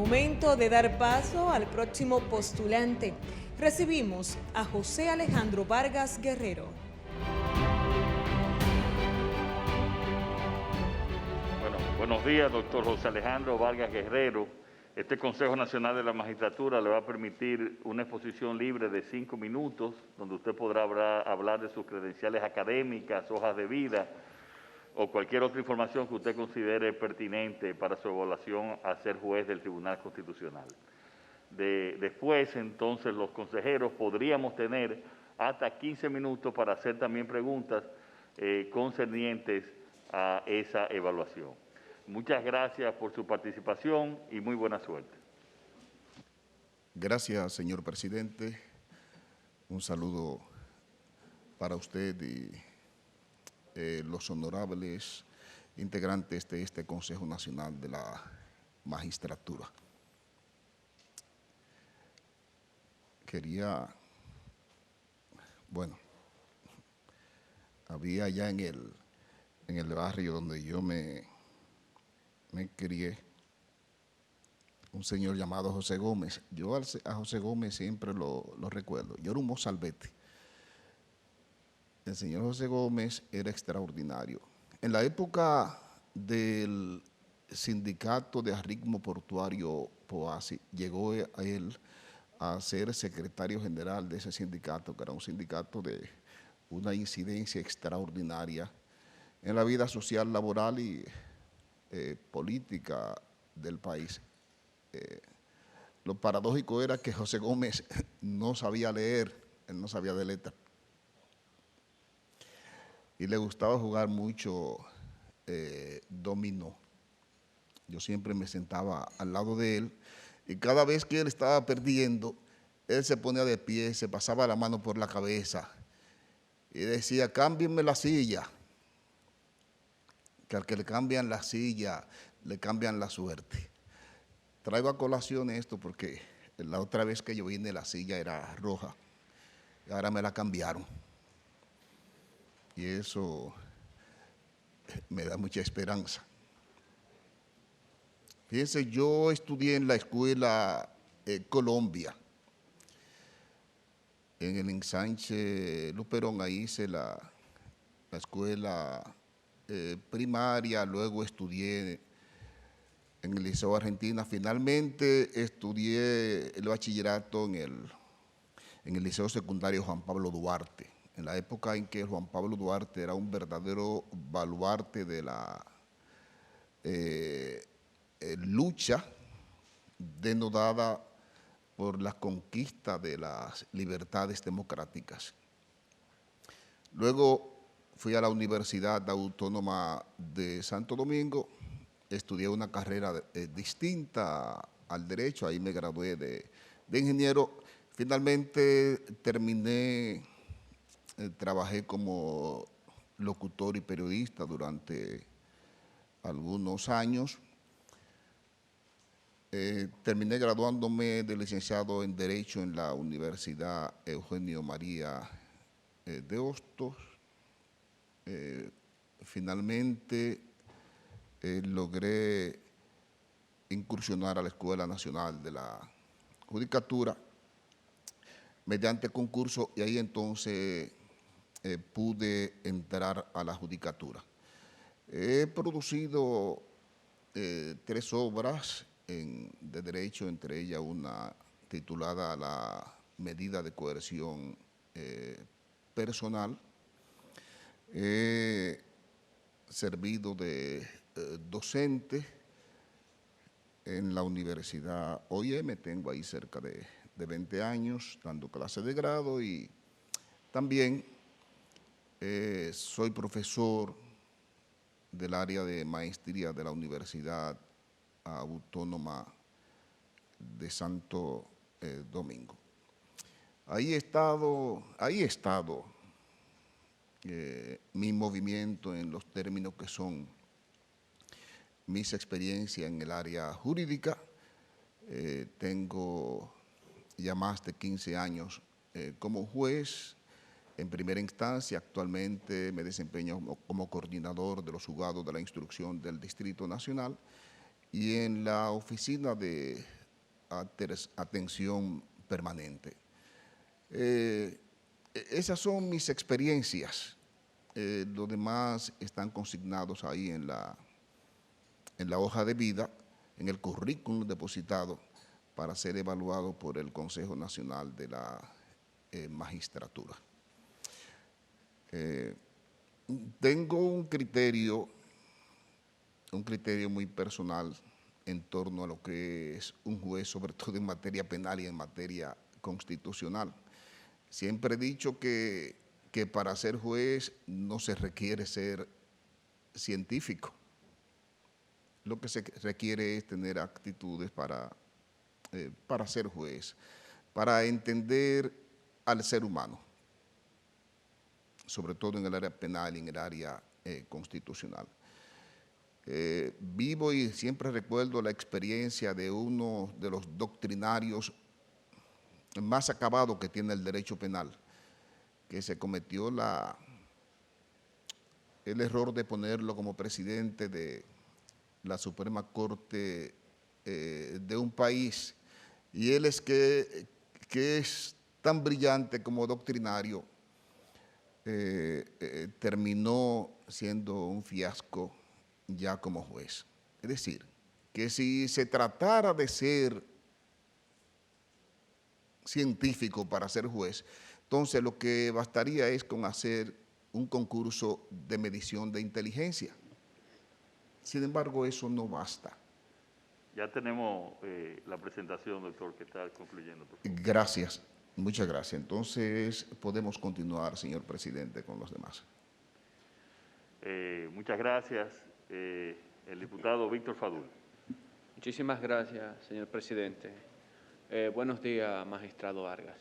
Momento de dar paso al próximo postulante. Recibimos a José Alejandro Vargas Guerrero. Bueno, buenos días, doctor José Alejandro Vargas Guerrero. Este Consejo Nacional de la Magistratura le va a permitir una exposición libre de 5 minutos, donde usted podrá hablar de sus credenciales académicas, hojas de vida o cualquier otra información que usted considere pertinente para su evaluación a ser juez del Tribunal Constitucional. Después, entonces, los consejeros podríamos tener hasta 15 minutos para hacer también preguntas concernientes a esa evaluación. Muchas gracias por su participación y muy buena suerte. Gracias, señor presidente. Un saludo para usted y los honorables integrantes de este Consejo Nacional de la Magistratura. Había allá en el barrio donde yo me crié, un señor llamado José Gómez. Yo a José Gómez siempre lo recuerdo. Yo era un mozalbete. El señor José Gómez era extraordinario. En la época del sindicato de arritmo portuario POASI, llegó a él a ser secretario general de ese sindicato, que era un sindicato de una incidencia extraordinaria en la vida social, laboral y política del país. Lo paradójico era que José Gómez no sabía leer, él no sabía de letra. Y le gustaba jugar mucho dominó. Yo siempre me sentaba al lado de él y cada vez que él estaba perdiendo, él se ponía de pie, se pasaba la mano por la cabeza y decía, cámbienme la silla, que al que le cambian la silla, le cambian la suerte. Traigo a colación esto porque la otra vez que yo vine la silla era roja y ahora me la cambiaron. Y eso me da mucha esperanza. Fíjense, yo estudié en la escuela Colombia, en el ensanche Luperón, ahí hice la escuela primaria, luego estudié en el Liceo Argentina, finalmente estudié el bachillerato en el Liceo Secundario Juan Pablo Duarte, en la época en que Juan Pablo Duarte era un verdadero baluarte de la lucha denodada por la conquista de las libertades democráticas. Luego fui a la Universidad Autónoma de Santo Domingo, estudié una carrera distinta al derecho, ahí me gradué de ingeniero. Finalmente terminé, trabajé como locutor y periodista durante algunos años. Terminé graduándome de licenciado en Derecho en la Universidad Eugenio María de Hostos. Finalmente logré incursionar a la Escuela Nacional de la Judicatura mediante concurso y ahí entonces pude entrar a la Judicatura. He producido 3 obras de derecho, entre ellas una titulada La medida de coerción personal. He servido de docente en la Universidad OIM, tengo ahí cerca de 20 años dando clases de grado y también soy profesor del área de maestría de la Universidad Autónoma de Santo Domingo. Ahí he estado mi movimiento en los términos que son mis experiencias en el área jurídica. Tengo ya más de 15 años como juez en primera instancia. Actualmente me desempeño como coordinador de los juzgados de la instrucción del Distrito Nacional y en la oficina de atención permanente. Esas son mis experiencias. Los demás están consignados ahí en la hoja de vida, en el currículum depositado para ser evaluado por el Consejo Nacional de la Magistratura. Tengo un criterio muy personal en torno a lo que es un juez, sobre todo en materia penal y en materia constitucional. Siempre he dicho que para ser juez no se requiere ser científico. Lo que se requiere es tener actitudes para ser juez, para entender al ser humano, sobre todo en el área penal y en el área constitucional. Vivo y siempre recuerdo la experiencia de uno de los doctrinarios más acabados que tiene el derecho penal, que se cometió el error de ponerlo como presidente de la Suprema Corte de un país, y él es que es tan brillante como doctrinario, terminó siendo un fiasco ya como juez. Es decir, que si se tratara de ser científico para ser juez, entonces lo que bastaría es con hacer un concurso de medición de inteligencia. Sin embargo, eso no basta. Ya tenemos la presentación, doctor, que está concluyendo. Gracias, muchas gracias. Entonces, podemos continuar, señor presidente, con los demás. Muchas gracias. El diputado Víctor Fadul. Muchísimas gracias, señor presidente. Buenos días, magistrado Vargas.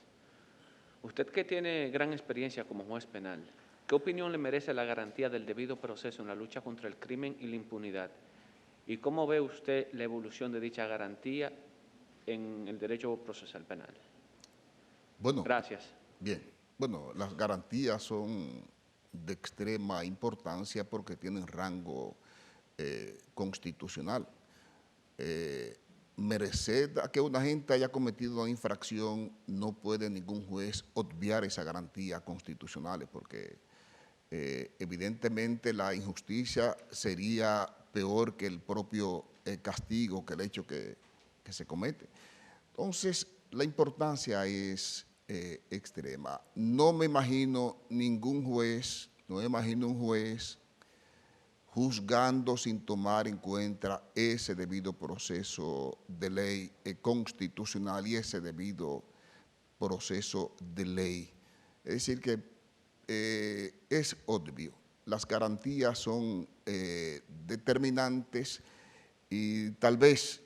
Usted que tiene gran experiencia como juez penal, ¿qué opinión le merece la garantía del debido proceso en la lucha contra el crimen y la impunidad? ¿Y cómo ve usted la evolución de dicha garantía en el derecho procesal penal? Bueno, gracias. Bien, bueno, las garantías son de extrema importancia porque tienen rango constitucional. Merced a que una gente haya cometido una infracción, no puede ningún juez obviar esa garantía constitucional, porque evidentemente la injusticia sería peor que el propio castigo, que el hecho que se comete. Entonces, la importancia es extrema. No me imagino ningún juez, no me imagino un juez juzgando sin tomar en cuenta ese debido proceso de ley constitucional y ese debido proceso de ley. Es decir, que es obvio, las garantías son determinantes y tal vez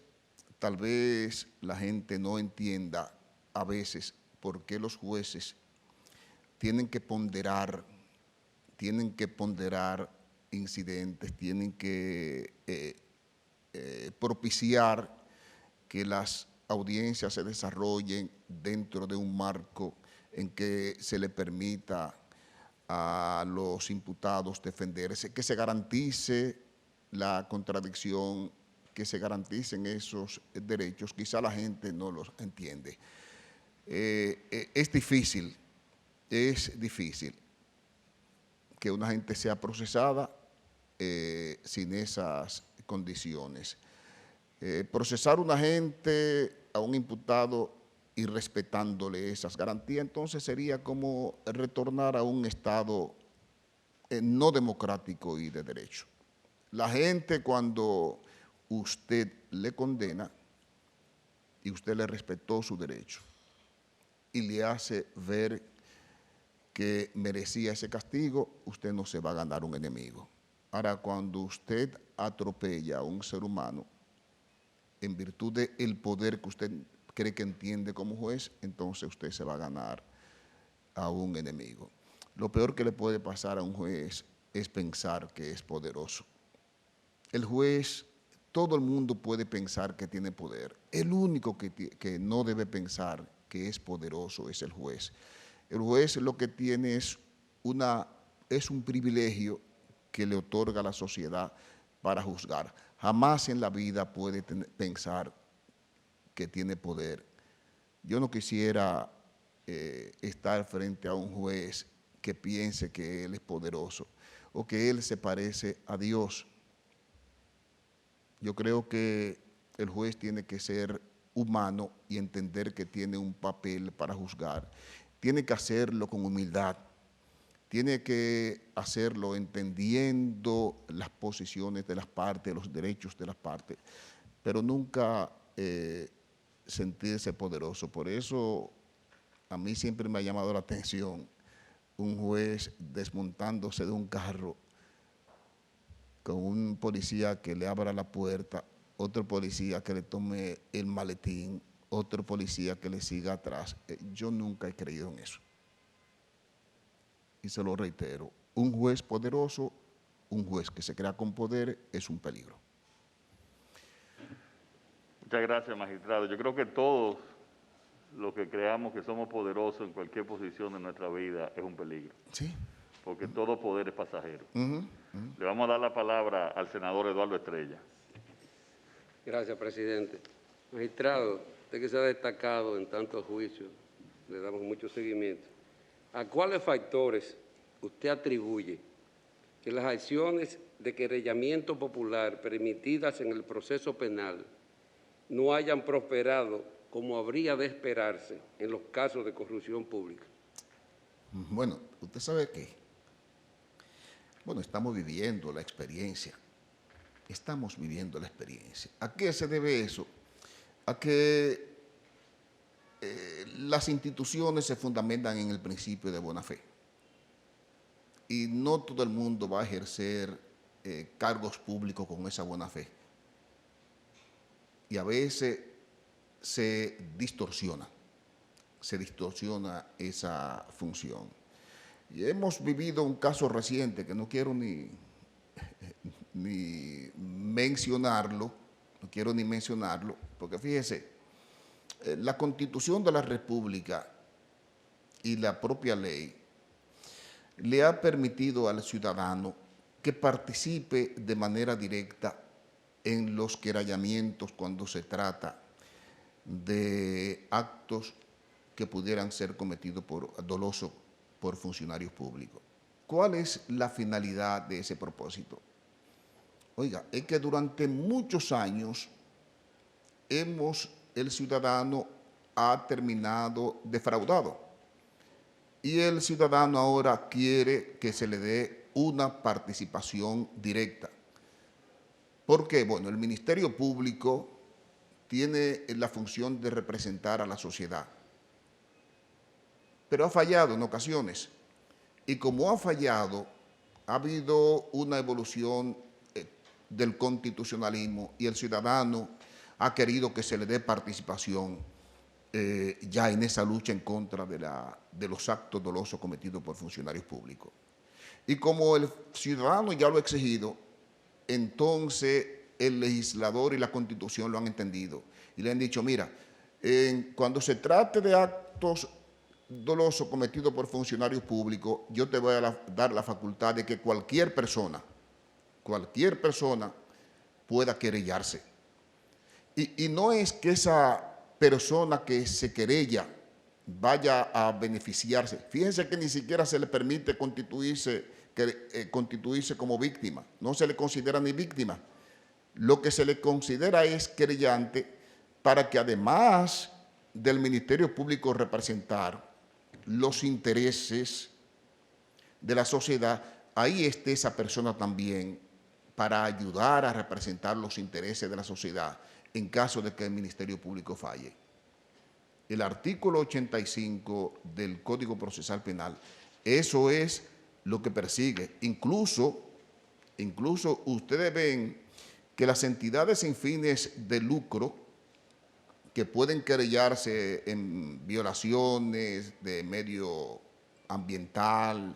la gente no entienda a veces por qué los jueces tienen que ponderar incidentes, tienen que propiciar que las audiencias se desarrollen dentro de un marco en que se le permita a los imputados defenderse, que se garantice la contradicción, que se garanticen esos derechos. Quizá la gente no los entiende. Es difícil que una gente sea procesada sin esas condiciones. Procesar a una gente, a un imputado, y respetándole esas garantías, entonces sería como retornar a un Estado no democrático y de derecho. La gente, cuando usted le condena y usted le respetó su derecho y le hace ver que merecía ese castigo, usted no se va a ganar un enemigo. Ahora, cuando usted atropella a un ser humano en virtud del poder que usted cree que entiende como juez, entonces usted se va a ganar a un enemigo. Lo peor que le puede pasar a un juez es pensar que es poderoso. El juez, todo el mundo puede pensar que tiene poder. El único que no debe pensar que es poderoso es el juez. El juez lo que tiene es un privilegio que le otorga la sociedad para juzgar. jamás en la vida puede pensar que tiene poder. Yo no quisiera estar frente a un juez que piense que él es poderoso o que él se parece a Dios. Yo creo que el juez tiene que ser humano y entender que tiene un papel para juzgar. Tiene que hacerlo con humildad. Tiene que hacerlo entendiendo las posiciones de las partes, los derechos de las partes, pero nunca sentirse poderoso. Por eso a mí siempre me ha llamado la atención un juez desmontándose de un carro con un policía que le abra la puerta, otro policía que le tome el maletín, otro policía que le siga atrás. Yo nunca he creído en eso. Y se lo reitero, un juez poderoso, un juez que se crea con poder, es un peligro. Muchas gracias, magistrado. Yo creo que todos los que creamos que somos poderosos en cualquier posición de nuestra vida es un peligro. Sí. Porque todo poder es pasajero. Le vamos a dar la palabra al senador Eduardo Estrella. Gracias, presidente. Magistrado, usted que se ha destacado en tantos juicios, le damos mucho seguimiento. ¿A cuáles factores usted atribuye que las acciones de querellamiento popular permitidas en el proceso penal no hayan prosperado como habría de esperarse en los casos de corrupción pública? Bueno, usted sabe que, estamos viviendo la experiencia. Estamos viviendo la experiencia. ¿A qué se debe eso? A que las instituciones se fundamentan en el principio de buena fe. Y no todo el mundo va a ejercer cargos públicos con esa buena fe. Y a veces se distorsiona esa función. Y hemos vivido un caso reciente que no quiero ni mencionarlo, porque fíjese, la Constitución de la República y la propia ley le ha permitido al ciudadano que participe de manera directa en los querellamientos cuando se trata de actos que pudieran ser cometidos dolosos por funcionarios públicos. ¿Cuál es la finalidad de ese propósito? Oiga, es que durante muchos años el ciudadano ha terminado defraudado y el ciudadano ahora quiere que se le dé una participación directa. ¿Por qué? Bueno, el Ministerio Público tiene la función de representar a la sociedad, pero ha fallado en ocasiones. Y como ha fallado, ha habido una evolución del constitucionalismo y el ciudadano ha querido que se le dé participación ya en esa lucha en contra de los actos dolosos cometidos por funcionarios públicos. Y como el ciudadano ya lo ha exigido, entonces el legislador y la Constitución lo han entendido y le han dicho, mira, cuando se trate de actos doloso cometido por funcionarios públicos, yo te voy a dar la facultad de que cualquier persona pueda querellarse. Y no es que esa persona que se querella vaya a beneficiarse. Fíjense que ni siquiera se le permite constituirse como víctima. No se le considera ni víctima. Lo que se le considera es querellante para que además del Ministerio Público representar los intereses de la sociedad, ahí esté esa persona también para ayudar a representar los intereses de la sociedad en caso de que el Ministerio Público falle. El artículo 85 del Código Procesal Penal, eso es lo que persigue. Incluso ustedes ven que las entidades sin fines de lucro que pueden querellarse en violaciones de medio ambiental,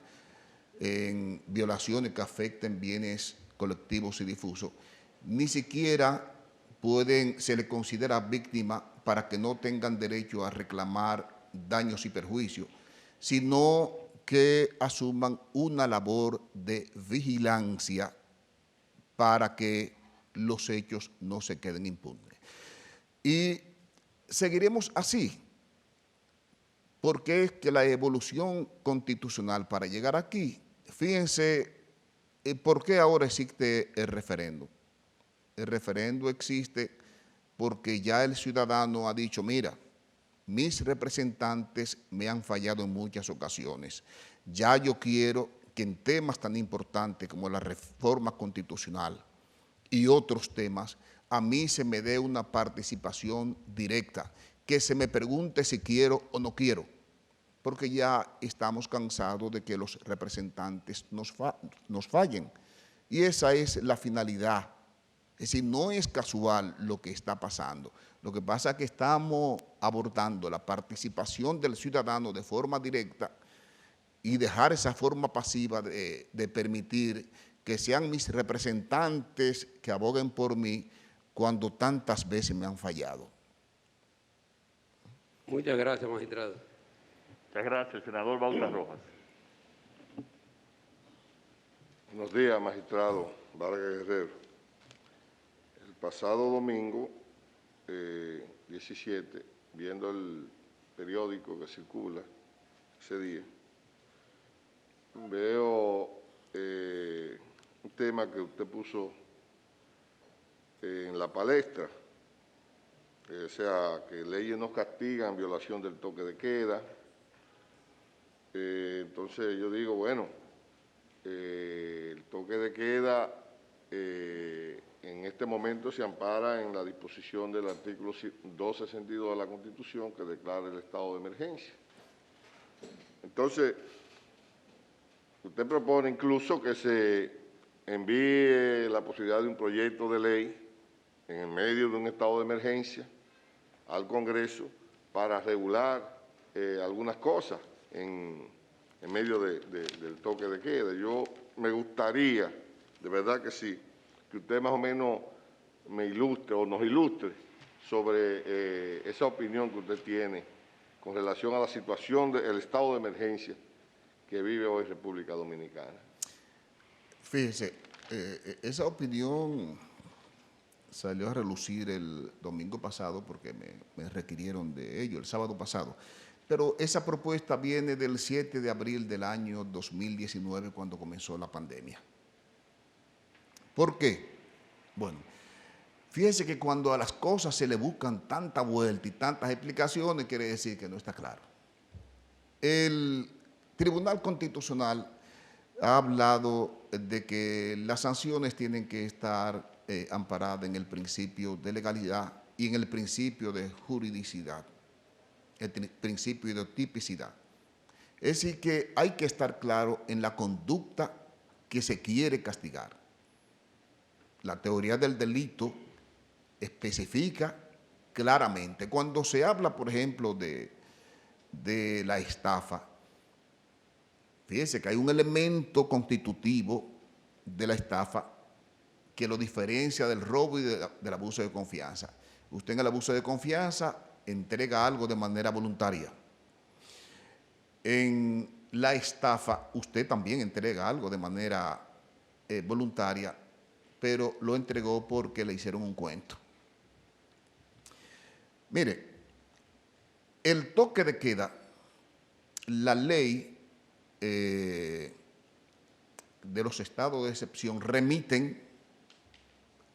en violaciones que afecten bienes colectivos y difusos, ni siquiera se le considera víctima para que no tengan derecho a reclamar daños y perjuicios, sino que asuman una labor de vigilancia para que los hechos no se queden impunes. Y seguiremos así, porque es que la evolución constitucional para llegar aquí, fíjense, ¿por qué ahora existe el referendo? El referendo existe porque ya el ciudadano ha dicho, mira, mis representantes me han fallado en muchas ocasiones. Ya yo quiero que en temas tan importantes como la reforma constitucional y otros temas, a mí se me dé una participación directa, que se me pregunte si quiero o no quiero, porque ya estamos cansados de que los representantes nos fallen. Y esa es la finalidad. Es decir, no es casual lo que está pasando. Lo que pasa es que estamos abordando la participación del ciudadano de forma directa y dejar esa forma pasiva de permitir que sean mis representantes que aboguen por mí cuando tantas veces me han fallado. Muchas gracias, magistrado. Muchas gracias, senador Bauta Rojas. Buenos días, magistrado Vargas Guerrero. El pasado domingo 17, viendo el periódico que circula ese día, veo un tema que usted puso en la palestra, o sea, que leyes no castigan violación del toque de queda. Entonces yo digo, bueno, el toque de queda en este momento se ampara en la disposición del artículo 262 de la Constitución que declara el estado de emergencia. Entonces, usted propone incluso que se envíe la posibilidad de un proyecto de ley en el medio de un estado de emergencia al Congreso para regular algunas cosas en medio del toque de queda. Yo me gustaría, de verdad que sí, que usted más o menos me ilustre o nos ilustre sobre esa opinión que usted tiene con relación a la situación del estado de emergencia que vive hoy República Dominicana. Fíjese, esa opinión salió a relucir el domingo pasado porque me requirieron de ello, el sábado pasado. Pero esa propuesta viene del 7 de abril del año 2019, cuando comenzó la pandemia. ¿Por qué? Bueno, fíjese que cuando a las cosas se le buscan tanta vuelta y tantas explicaciones, quiere decir que no está claro. El Tribunal Constitucional ha hablado de que las sanciones tienen que estar amparadas en el principio de legalidad y en el principio de juridicidad, el principio de tipicidad. Es decir, que hay que estar claro en la conducta que se quiere castigar. La teoría del delito especifica claramente. Cuando se habla, por ejemplo, de la estafa, fíjese que hay un elemento constitutivo de la estafa que lo diferencia del robo y del abuso de confianza. Usted en el abuso de confianza entrega algo de manera voluntaria. En la estafa usted también entrega algo de manera voluntaria, pero lo entregó porque le hicieron un cuento. Mire, el toque de queda, la ley de los estados de excepción remiten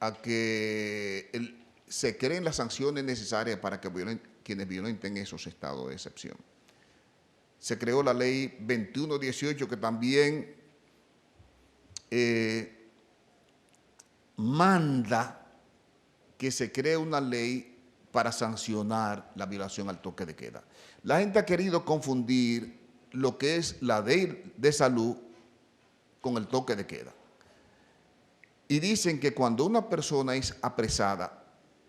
a que se creen las sanciones necesarias para que quienes violenten esos estados de excepción. Se creó la ley 2118 que también manda que se cree una ley para sancionar la violación al toque de queda. La gente ha querido confundir lo que es la ley de salud con el toque de queda. Y dicen que cuando una persona es apresada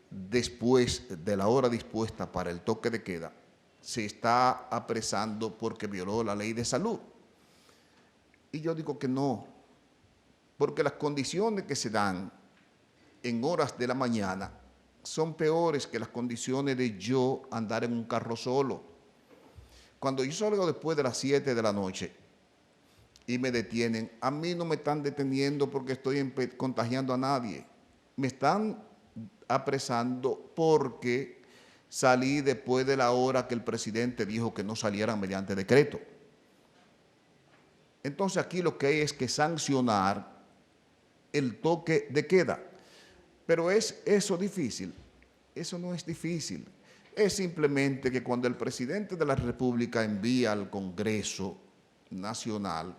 después de la hora dispuesta para el toque de queda, se está apresando porque violó la ley de salud. Y yo digo que no, porque las condiciones que se dan en horas de la mañana son peores que las condiciones de yo andar en un carro solo. Cuando yo salgo después de las 7 de la noche y me detienen, a mí no me están deteniendo porque estoy contagiando a nadie. me están apresando porque salí después de la hora que el presidente dijo que no salieran mediante decreto. Entonces aquí lo que hay es que sancionar el toque de queda. Pero ¿es eso difícil? Eso no es difícil. Es simplemente que cuando el presidente de la República envía al Congreso Nacional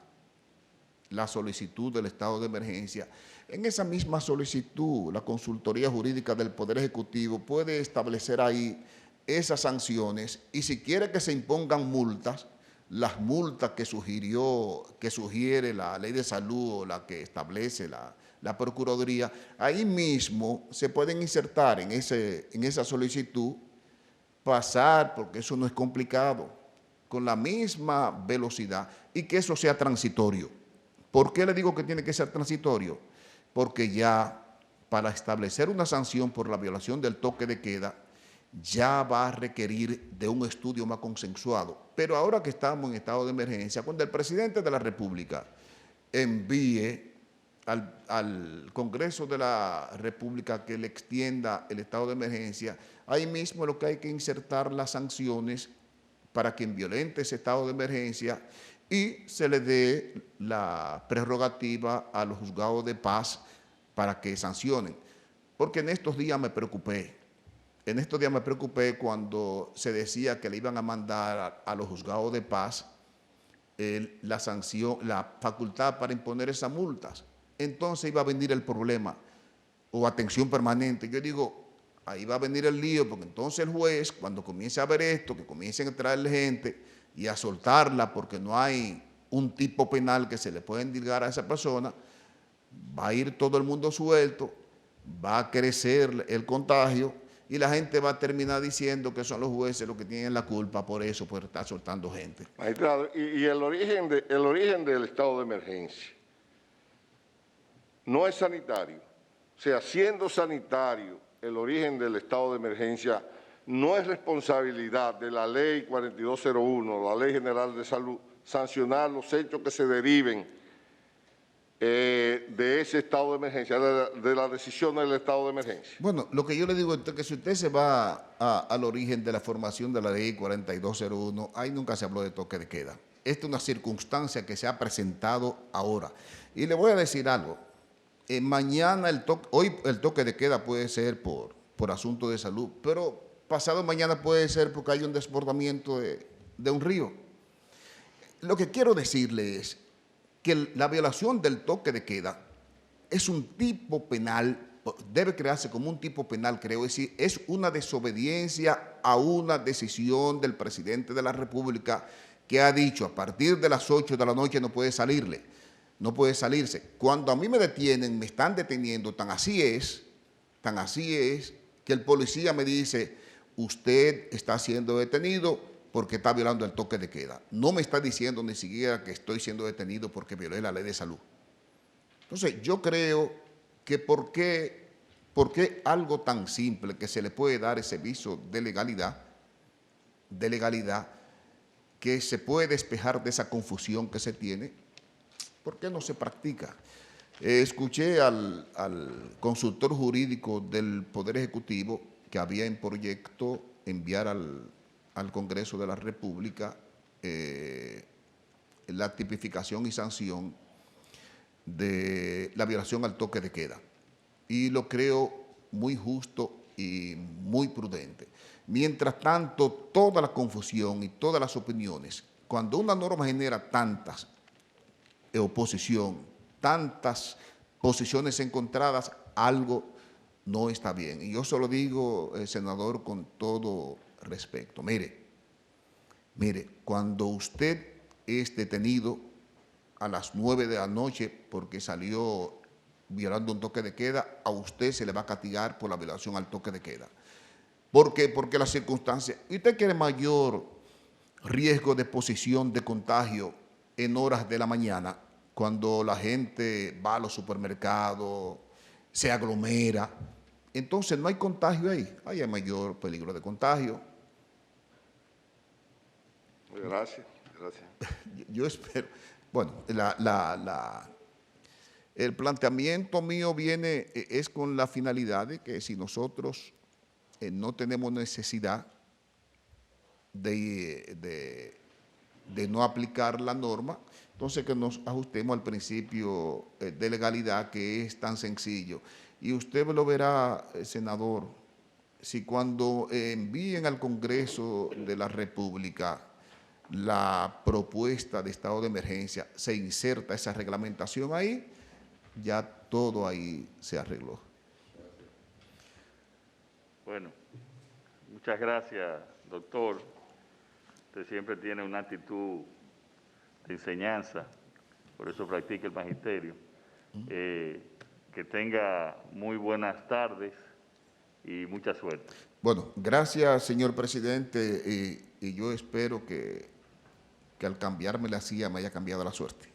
la solicitud del estado de emergencia, en esa misma solicitud la Consultoría Jurídica del Poder Ejecutivo puede establecer ahí esas sanciones y si quiere que se impongan multas, las multas que sugiere la Ley de Salud o la que establece la Procuraduría, ahí mismo se pueden insertar en esa solicitud, pasar, porque eso no es complicado, con la misma velocidad y que eso sea transitorio. ¿Por qué le digo que tiene que ser transitorio? Porque ya para establecer una sanción por la violación del toque de queda, ya va a requerir de un estudio más consensuado. Pero ahora que estamos en estado de emergencia, cuando el presidente de la República envíe al Congreso de la República que le extienda el estado de emergencia, ahí mismo lo que hay que insertar las sanciones para quien violente ese estado de emergencia y se le dé la prerrogativa a los juzgados de paz para que sancionen. Porque en estos días me preocupé. En estos días me preocupé cuando se decía que le iban a mandar a los juzgados de paz la sanción, la facultad para imponer esas multas. Entonces iba a venir el problema o atención permanente. Yo digo, ahí va a venir el lío, porque entonces el juez, cuando comience a ver esto, que comiencen a traerle gente y a soltarla porque no hay un tipo penal que se le pueda endilgar a esa persona, va a ir todo el mundo suelto, va a crecer el contagio y la gente va a terminar diciendo que son los jueces los que tienen la culpa por eso, por estar soltando gente. Magistrado, y el origen del estado de emergencia no es sanitario. O sea, siendo sanitario el origen del estado de emergencia, no es responsabilidad de la Ley 4201, la Ley General de Salud, sancionar los hechos que se deriven de ese estado de emergencia, de la decisión del estado de emergencia. Bueno, lo que yo le digo es que si usted se va al origen de la formación de la Ley 4201, ahí nunca se habló de toque de queda. Esta es una circunstancia que se ha presentado ahora. Y le voy a decir algo. Mañana hoy el toque de queda puede ser por asunto de salud, pero pasado mañana puede ser porque hay un desbordamiento de un río. Lo que quiero decirle es que la violación del toque de queda es un tipo penal, debe crearse como un tipo penal, creo, es decir, es una desobediencia a una decisión del presidente de la República que ha dicho a partir de las 8 de la noche no puede salirse. Cuando a mí me detienen, me están deteniendo, tan así es, que el policía me dice, usted está siendo detenido porque está violando el toque de queda. No me está diciendo ni siquiera que estoy siendo detenido porque violé la Ley de Salud. Entonces, yo creo que ¿por qué algo tan simple que se le puede dar ese viso de legalidad, que se puede despejar de esa confusión que se tiene, ¿por qué no se practica? Escuché al consultor jurídico del Poder Ejecutivo que había en proyecto enviar al Congreso de la República la tipificación y sanción de la violación al toque de queda. Y lo creo muy justo y muy prudente. Mientras tanto, toda la confusión y todas las opiniones, cuando una norma genera tantas oposición, tantas posiciones encontradas, algo no está bien. Y yo se lo digo, senador, con todo respeto. Mire, cuando usted es detenido a las 9 de la noche porque salió violando un toque de queda, a usted se le va a castigar por la violación al toque de queda. ¿Por qué? Porque las circunstancias, usted quiere mayor riesgo de exposición de contagio en horas de la mañana, cuando la gente va a los supermercados, se aglomera, entonces no hay contagio ahí hay mayor peligro de contagio. Gracias. Yo espero, bueno, El planteamiento mío es con la finalidad de que si nosotros no tenemos necesidad de no aplicar la norma, entonces que nos ajustemos al principio de legalidad, que es tan sencillo. Y usted lo verá, senador, si cuando envíen al Congreso de la República la propuesta de estado de emergencia, se inserta esa reglamentación ahí, ya todo ahí se arregló. Bueno, muchas gracias, doctor. Usted siempre tiene una actitud de enseñanza, por eso practica el magisterio. Que tenga muy buenas tardes y mucha suerte. Bueno, gracias, señor presidente, y yo espero que al cambiarme la silla me haya cambiado la suerte.